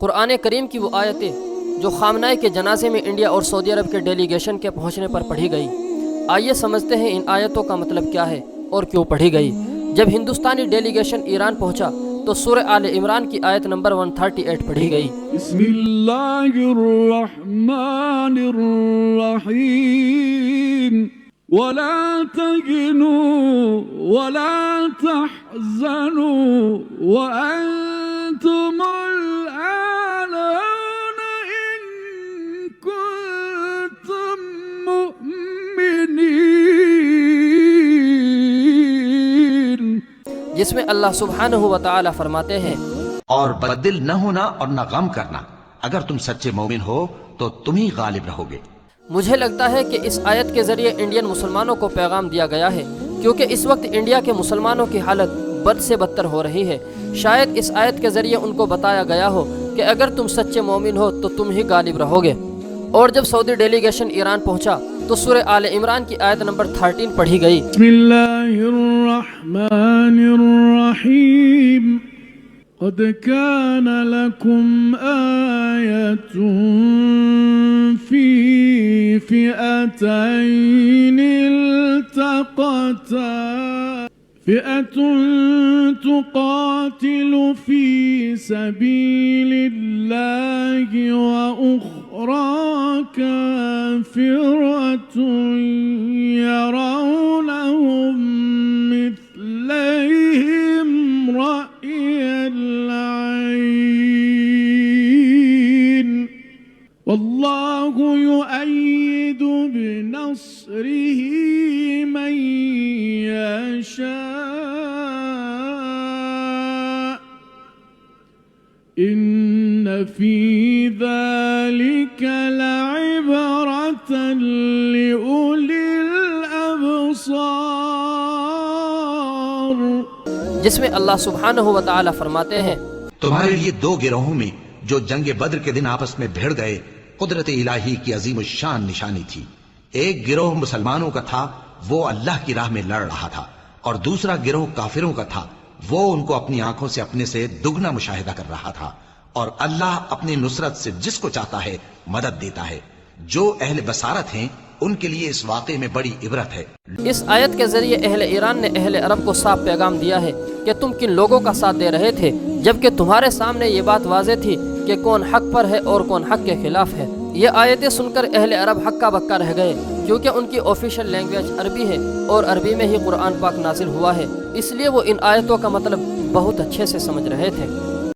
قرآن کریم کی وہ آیتیں جو خامنہ کے جنازے میں انڈیا اور سعودی عرب کے ڈیلیگیشن کے پہنچنے پر پڑھی گئی، آئیے سمجھتے ہیں ان آیتوں کا مطلب کیا ہے اور کیوں پڑھی گئی۔ جب ہندوستانی ڈیلیگیشن ایران پہنچا تو سورہ آل عمران کی آیت نمبر 138 پڑھی گئی۔ بسم اللہ الرحمن الرحیم وَلَا تَهِنُوا وَلَا تَحْزَنُوا وَأَنْتُمُ الْأَعْلَوْنَ إِن كُنتُم مُّؤْمِنِينَ، جس میں اللہ سبحانہ و تعالی فرماتے ہیں، اور بدل نہ ہونا اور نہ غم کرنا، اگر تم سچے مومن ہو تو تم ہی غالب رہو گے۔ مجھے لگتا ہے کہ اس آیت کے ذریعے انڈین مسلمانوں کو پیغام دیا گیا ہے، کیونکہ اس وقت انڈیا کے مسلمانوں کی حالت بد سے بدتر ہو رہی ہے۔ شاید اس آیت کے ذریعے ان کو بتایا گیا ہو کہ اگر تم سچے مومن ہو تو تم ہی غالب رہو گے۔ اور جب سعودی ڈیلیگیشن ایران پہنچا تو سورہ آل عمران کی آیت نمبر 13 پڑھی گئی۔ بسم اللہ الرحمن الرحیم قد كان لكم آية في فئتين التقتا، فئة تقاتل في سبيل الله وأخرى كافرة يرونهم مثليهم رأي العين والله يؤيد بنصره من يشاء إن في ذلك لعبرة لأولي الأبصار، جس میں اللہ سبحانہ و تعالی فرماتے ہیں، تمہارے لیے دو گروہوں میں جو جنگ بدر کے دن آپس میں بھیڑ گئے قدرت الہی کی عظیم الشان نشانی تھی۔ ایک گروہ مسلمانوں کا تھا، وہ اللہ کی راہ میں لڑ رہا تھا، اور دوسرا گروہ کافروں کا تھا، وہ ان کو اپنی آنکھوں سے اپنے سے دگنا مشاہدہ کر رہا تھا۔ اور اللہ اپنی نصرت سے جس کو چاہتا ہے مدد دیتا ہے۔ جو اہل بصارت ہیں ان کے لیے اس واقعے میں بڑی عبرت ہے۔ اس آیت کے ذریعے اہل ایران نے اہل عرب کو صاف پیغام دیا ہے کہ تم کن لوگوں کا ساتھ دے رہے تھے، جبکہ تمہارے سامنے یہ بات واضح تھی کہ کون حق پر ہے اور کون حق کے خلاف ہے۔ یہ آیتیں سن کر اہل عرب ہکا بکا رہ گئے، کیونکہ ان کی آفیشیل لینگویج عربی ہے اور عربی میں ہی قرآن پاک نازل ہوا ہے، اس لیے وہ ان آیتوں کا مطلب بہت اچھے سے سمجھ رہے تھے۔